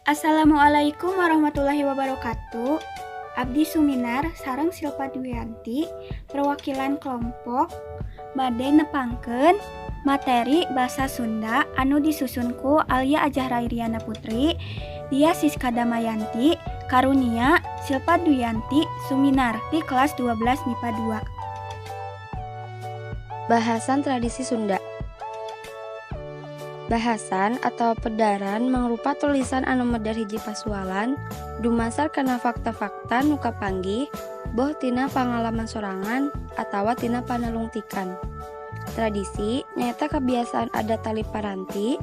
Assalamualaikum warahmatullahi wabarakatuh. Abdi Suminar sareng Silpa Dwiyanti perwakilan kelompok bade nepangkeun materi basa Sunda anu disusunku Alia Ajahra Iriana Putri, Dia Siska Damayanti, Karunia Silpa Dwiyanti Suminar di kelas 12 MIPA 2. Bahasan tradisi Sunda. Bahasan atau pedaran mangrupa tulisan anu medar hiji pasualan dumasar kana fakta-fakta nu kapanggih boh tina pangalaman sorangan atawa tina panalungtikan. Tradisi nyaeta kebiasaan adat tali paranti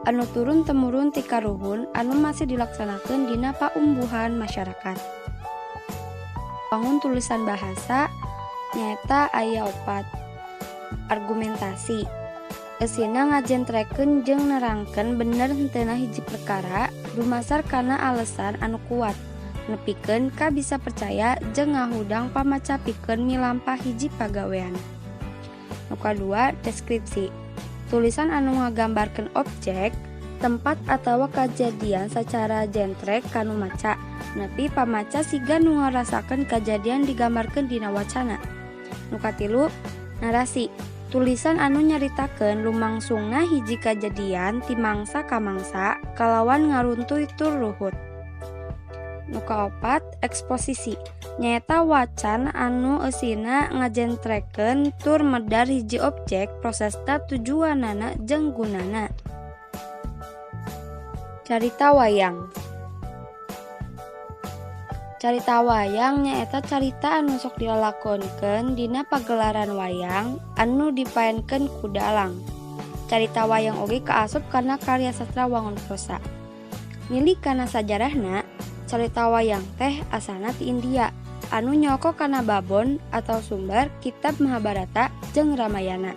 anu turun-temurun ti karuhun anu masih dilaksanakeun dina paumbuhan masyarakat. Bangun tulisan bahasa nyaeta aya 4. Argumentasi esina ngajentrekeun jeung nerangkeun bener henteuna hiji perkara dumasar kana alesan anu kuat nepikeun ka bisa percaya jeung ngahudang pamaca pikeun milampah hiji pagawean. Nu kadua, deskripsi tulisan anu ngagambarkeun objek, tempat atawa kajadian sacara jentrek kanu maca nepi pamaca siga nu ngarasakeun kajadian digambarkeun dina wacana. Nu katilu, narasi tulisan anu nyaritakeun lumangsungna hiji kajadian ti mangsa ka mangsa kalawan ngaruntuy tur ruhut. Nu kaopat, eksposisi nyaeta wacan anu eusina ngajentrekeun tur medar hiji objek, prosesna, tujuanana jeung gunana. Carita wayang. Carita wayang nyaeta carita anu sok dilalakonkeun dina pagelaran wayang anu dipaenkeun ku dalang. Carita wayang oge kaasup kana karya sastra wangun prosa. Milik kana sajarahna, carita wayang teh asalna ti India anu nyoko kana babon atau sumber kitab Mahabharata jeung Ramayana.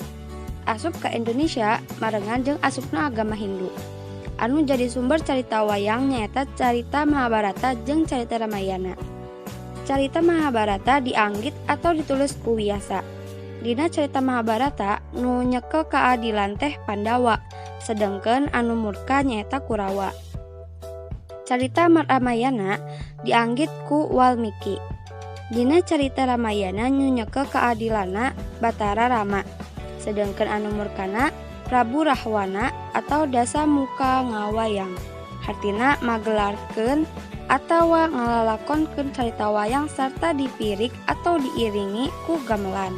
Asup ka Indonesia marengan jeung asupna agama Hindu. Anu jadi sumber carita wayang nyaeta carita Mahabharata jeung carita Ramayana. Carita Mahabharata dianggit atau ditulis ku Wyasa. Dina carita Mahabharata nu nyeke kaadilan teh Pandawa, sedengkeun anu murka nyaeta Kurawa. Carita Ramayana dianggit ku Walmiki. Dina carita Ramayana nu nyeke kaadilana Batara Rama, sedengkeun anu murkana Prabu Rahwana atau Dasa Muka Ngawayang. Hartina magelarkeun atawa ngalalakonkeun carita wayang sarta dipirik atau diiringi ku gamelan.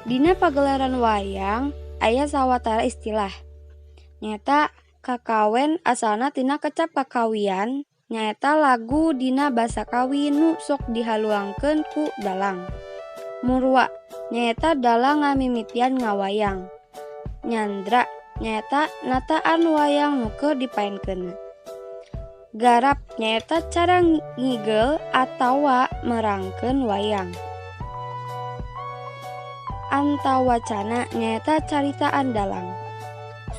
Dina pagelaran wayang aya sawatara istilah. Nyaeta kakawen asalna tina kecap kakawian, nyaeta lagu dina basa Kawi nu sok dihaluangkeun ku dalang. Murwa nyaeta dalang ngamimitian ngawayang. Nyandra nyaeta nataan wayang nu keur dipaenkeun. Garap nyaeta cara ngigel atawa merangkeun wayang. Antawacana nyaeta caritaan dalang.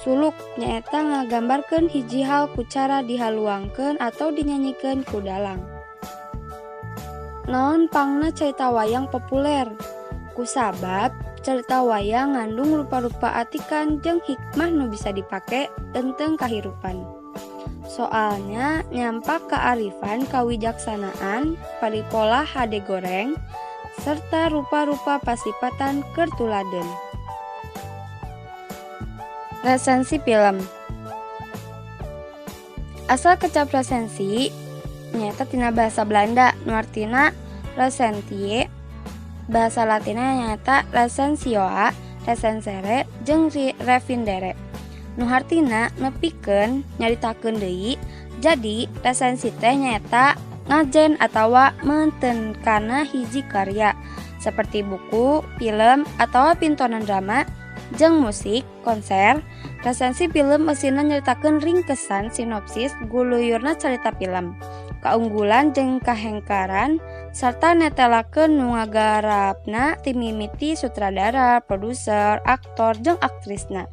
Suluk nyaeta ngagambarkeun hiji hal ku cara dihaluangkeun atau dinyanyikeun ku dalang. Naon pangna carita wayang populer? Kusabab carita wayang ngandung rupa-rupa atikan jeung hikmah nu bisa dipake tentang kahirupan. Soalnya nyampak kearifan kawijaksanaan, paripolah hade goreng, serta rupa-rupa pasipatan keur tuladeun. Resensi film. Asal kecap resensi nyaeta tina bahasa Belanda nu artina resentie. Bahasa Latina nyaeta recensio, recensere, jeung revindere. Nu hartina nepikeun nyaritakeun deui. Jadi resensi teh nyaeta ngajen atawa meunteun kana hiji karya seperti buku, film, atawa pintonan drama jeung musik, konser. Resensi film eusina nyaritakeun ringkesan sinopsis guluyurna carita film, kaunggulan jeung kahengkaran sarta netelakeun nu ngagarapna ti mimiti sutradara, produser, aktor, jeung aktrisna.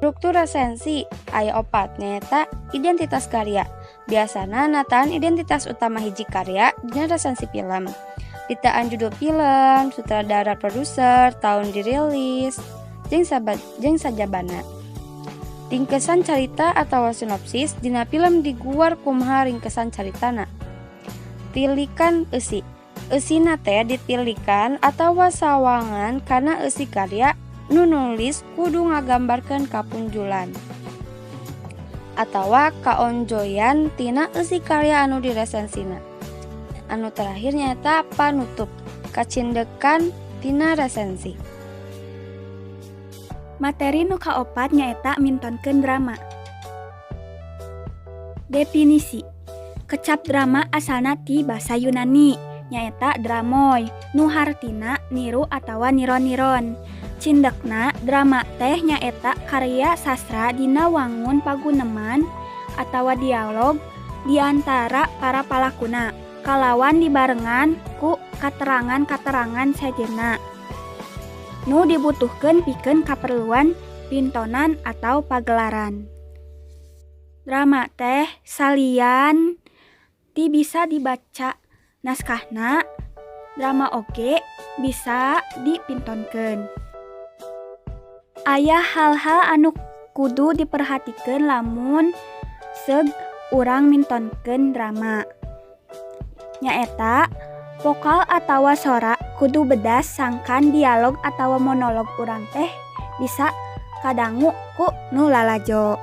Struktur resensi aya 4 nyaeta identitas karya. Biasana nataan identitas utama hiji karya dina resensi film. Ditaan judul film, sutradara, produser, tahun dirilis, jeung sajabana. Ringkesan carita atawa sinopsis dina film diguar kumaha ringkesan caritana. Tilikan eusi. Eusina teh ditilikan atawa sawangan kana eusi karya nu nulis kudu ngagambarkeun kapunjulan atawa kaonjoyan tina eusi karya anu diresensina. Anu terakhir nyaeta panutup, kacindekan tina resensi. Materi nu kaopat nyaeta mintonkeun drama. Definisi. Kecap drama asalna ti basa Yunani, nyaeta dramoy, nu hartina niru atawa niron-niron. Cindekna drama teh nyaeta karya sastra dina wangun paguneman atawa dialog di antara para palakuna, kalawan dibarengan ku katerangan-katerangan sejenna nu dibutuhkeun pikeun kaperluan pintonan atau pagelaran. Drama teh salian ti bisa dibaca naskahna, drama oge bisa dipintonkeun. Aya hal-hal anu kudu diperhatikeun lamun seug urang mintonkeun drama. Nyaeta vokal atawa sora kudu bedas sangkan dialog atawa monolog urang teh bisa kadangu ku nu lalajo.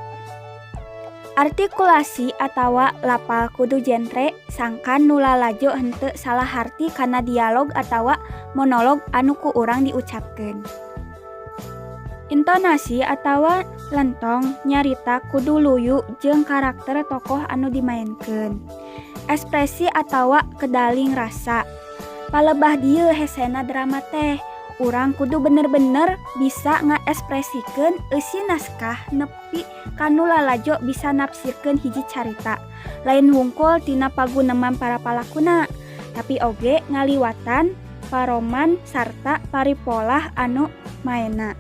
Artikulasi atawa lapal kudu jentre sangkan nu lalajo henteu salah harti kana dialog atawa monolog anu ku urang diucapkeun. Intonasi atawa lentong nyarita kudu luyu jeung karakter tokoh anu dimaenkeun. Ekspresi atawa kedaling rasa. Palebah dieu hesena drama teh, urang kudu bener-bener bisa ngaekspresikeun eusi naskah nepi kanu lalajo bisa nafsirkeun hiji carita. Lain wungkul tina paguneman para palakuna, tapi oge ngaliwatan paroman sarta paripolah anu maena.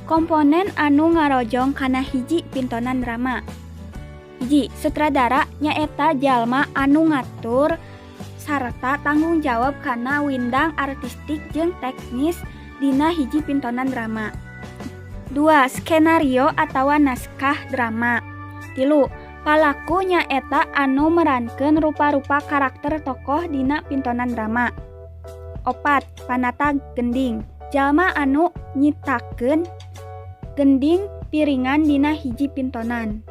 Komponen anu ngarojong kana hiji pintonan drama. Hiji, sutradara nyaeta jalma anu ngatur sarta tanggung jawab kana windang artistik jeung teknis dina hiji pintonan drama. 2. Skenario atawa naskah drama. 3. Palaku nyaeta anu merankeun rupa-rupa karakter tokoh dina pintonan drama. 4. Panata gending. Jalma anu nyiptakeun gending piringan dina hiji pintonan.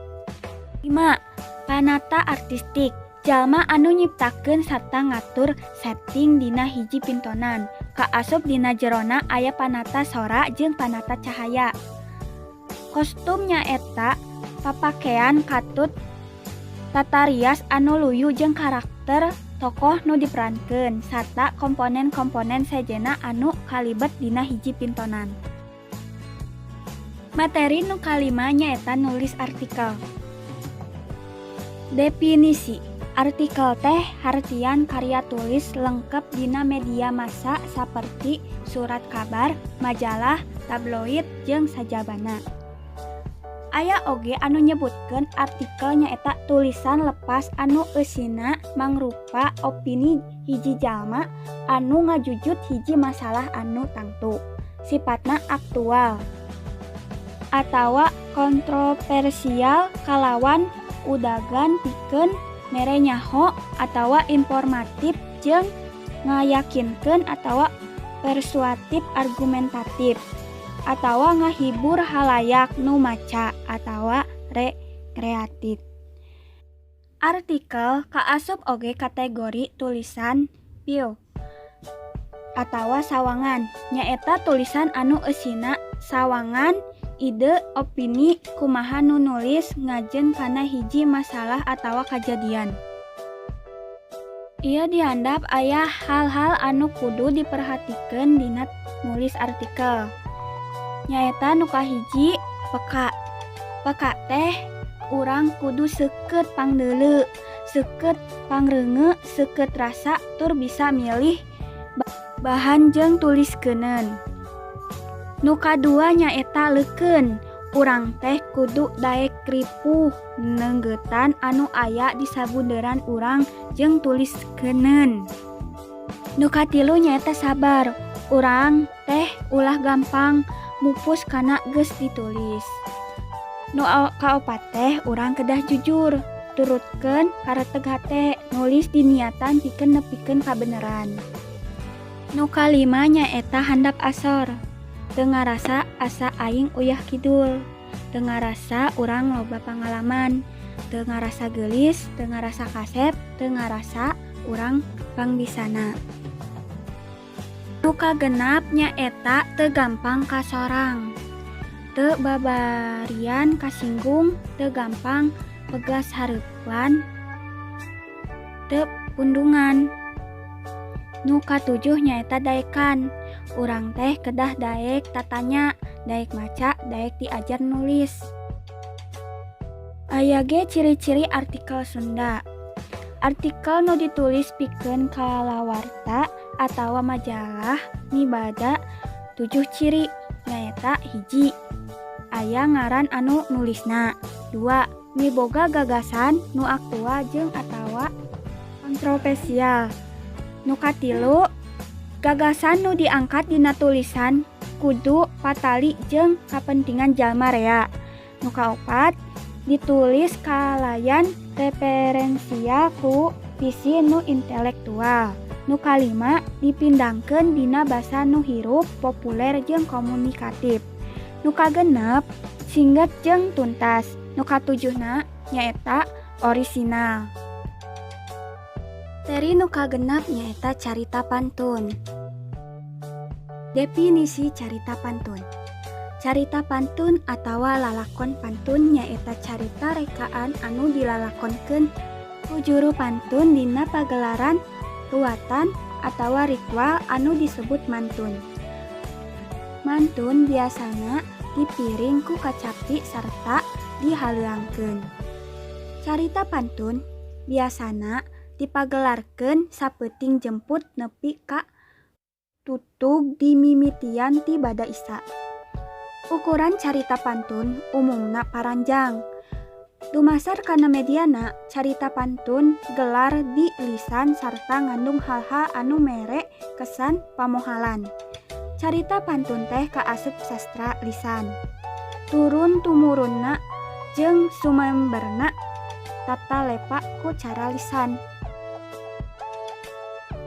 5. Panata artistik. Jalma anu nyiptakeun sarta ngatur setting dina hiji pintonan. Kaasup dina jerona aya panata sora jeung panata cahaya. Kostum nyaeta papakean katut tata rias anu luyu jeung karakter tokoh nu diperankeun sarta komponen-komponen sejenna anu kalibet dina hiji pintonan. Materi nu kalima nyaeta nulis artikel. Definisi. Artikel teh hartian karya tulis lengkap dina media massa saperti surat kabar, majalah, tabloid, jeung sajabana. Aya oge anu nyebutkeun artikel nyaeta tulisan lepas anu eusina mangrupa opini hiji jalma anu ngajujut hiji masalah anu tangtu, sifatna aktual atawa kontroversial kalawan udagan pikeun mere nyaho atawa informatif jeung ngayakinkeun atawa persuatif argumentatif atawa ngahibur halayak nu maca atawa rekreatif. Artikel kaasup oge kategori tulisan bio atawa sawangan, nyaeta tulisan anu eusina sawangan ide opini kumaha nu nulis ngajen kana hiji masalah atawa kajadian. Ieu dihandap aya hal-hal anu kudu diperhatikeun dina nulis artikel. Nyaeta nu kahiji peka. Peka teh urang kudu seukeut pangdeuleu, seukeut pangreunge, seukeut rasa tur bisa milih bahan jeung tuliskeuneun. Nu kadua nyaeta leukeun. Urang teh kudu daek ripuh neunggetan anu aya di sabunderan urang jeung tuliskeuneun. Nu katilu nyaeta sabar. Urang teh ulah gampang mupus kana geus ditulis. Nu kaopat teh urang kedah jujur, turutkeun kareteg hate, nulis diniatan pikeun nepikeun kabeneran. Nu kalima nyaeta handap asor. Teu ngarasa asa aing uyah kidul. Teu ngarasa urang loba pangalaman. Teu ngarasa geulis, teu ngarasa kasep, teu ngarasa urang pangbisana. Nu kagenap nyaeta teu gampang kasorang. Teu babarian kasinggung, teu gampang pegas hareupan, teu pundungan. Nu katujuh nyaeta daekan. Urang teh kedah daek tatanya, daek maca, daek diajar nulis. Aya ge ciri-ciri artikel Sunda. Artikel nu ditulis pikeun kalawarta atawa majalah mibada 7 ciri nyaeta hiji. Aya ngaran anu nulisna. 2. Miboga gagasan nu aktual jeung atawa kontroversial. Nu katilu, gagasan nu diangkat dina tulisan kudu patali jeung kapentingan jalma rea. Nu kaopat, ditulis kalayan referensial ku visi nu intelektual. Nu kalima, dipindangkeun dina basa nu hirup, populer jeung komunikatif. Nu kagenep, singget jeung tuntas. Nu katujuhna nyaeta orisinal. Teri nu kagenap nyaeta carita pantun. Definisi carita pantun. Carita pantun atawa lalakon pantun nyaeta carita rekaan anu dilalakonkeun ku juru pantun dina pagelaran, ruatan, atawa ritual anu disebut mantun. Mantun biasana dipiring ku kacapi sarta dihaleuangkeun. Carita pantun biasana dipagelarkeun sapeuting jemput nepi ka tutug di mimitian ti bada isa. Ukuran carita pantun umumna paranjang. Dumasar kana mediana, carita pantun gelar di lisan sarta ngandung hal-hal anu mere kesan pamohalan. Carita pantun teh kaasup sastra lisan. Turun-tumurunna jeung sumemberna tata lepa ku cara lisan.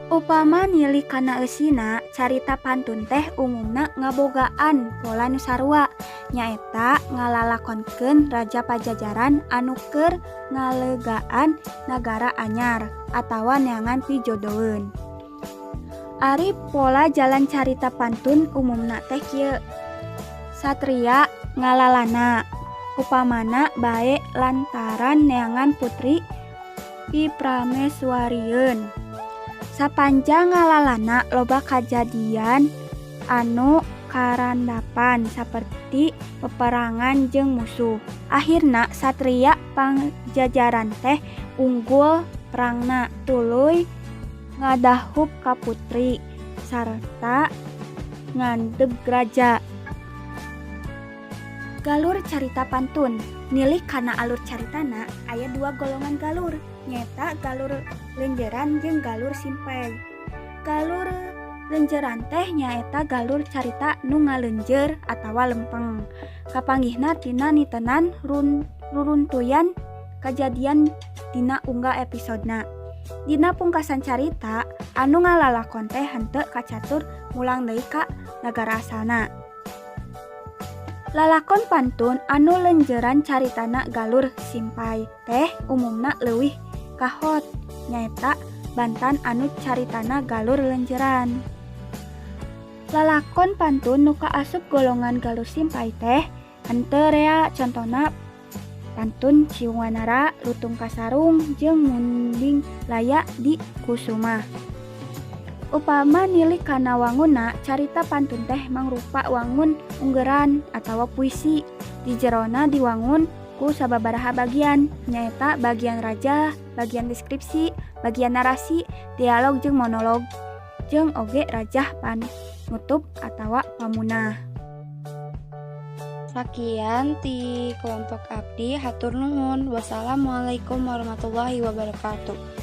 Upama nilih kana eusina, carita pantun teh umumna ngabogaan pola nu sarua, nyaeta ngalalakonkeun raja pajajaran anu keur ngalegaan nagara anyar atawa neangan pijodoeun. Ari pola jalan carita pantun umumna teh kieu. Satria ngalalana, upamana bae lantaran neangan putri diprameswarieun. Sapanjang ngalalana loba kajadian anu karandapan saperti peperangan jeung musuh. Akhirna satria pangjajaran teh unggul perangna tuluy ngadahup ka putri sarta ngandeg raja. Galur carita pantun. Nilih kana alur caritana aya 2 golongan galur, nyaeta galur leunjeuran jeung galur simpel. Galur leunjeuran teh nyaeta galur carita nu ngaleunjeur atawa lempeng. Kapanggihna tina nitenan ruruntuyan kajadian dina unggah episodena. Dina pungkasan carita anu ngalalakon teh henteu kacatur mulang deui ka nagara asalna. Lalakon pantun anu leunjeuran caritana galur simpai teh umumna leuwih kahot, nyaeta bantan anu caritana galur leunjeuran. Lalakon pantun nu kaasup golongan galur simpai teh henteu rea, contona pantun Ciung Wanara, Lutung Kasarung, jeung Munding Laya di Kusuma. Upama nilih kana wangunna, carita pantun teh mangrupa wangun unggeran atawa puisi. Di jerona diwangun ku sababaraha bagian, nyaeta bagian raja, bagian deskripsi, bagian narasi, dialog jeung monolog, jeung oge rajah panutup atawa pamunah. Sakian ti kelompok abdi, hatur nuhun. Wassalamualaikum warahmatullahi wabarakatuh.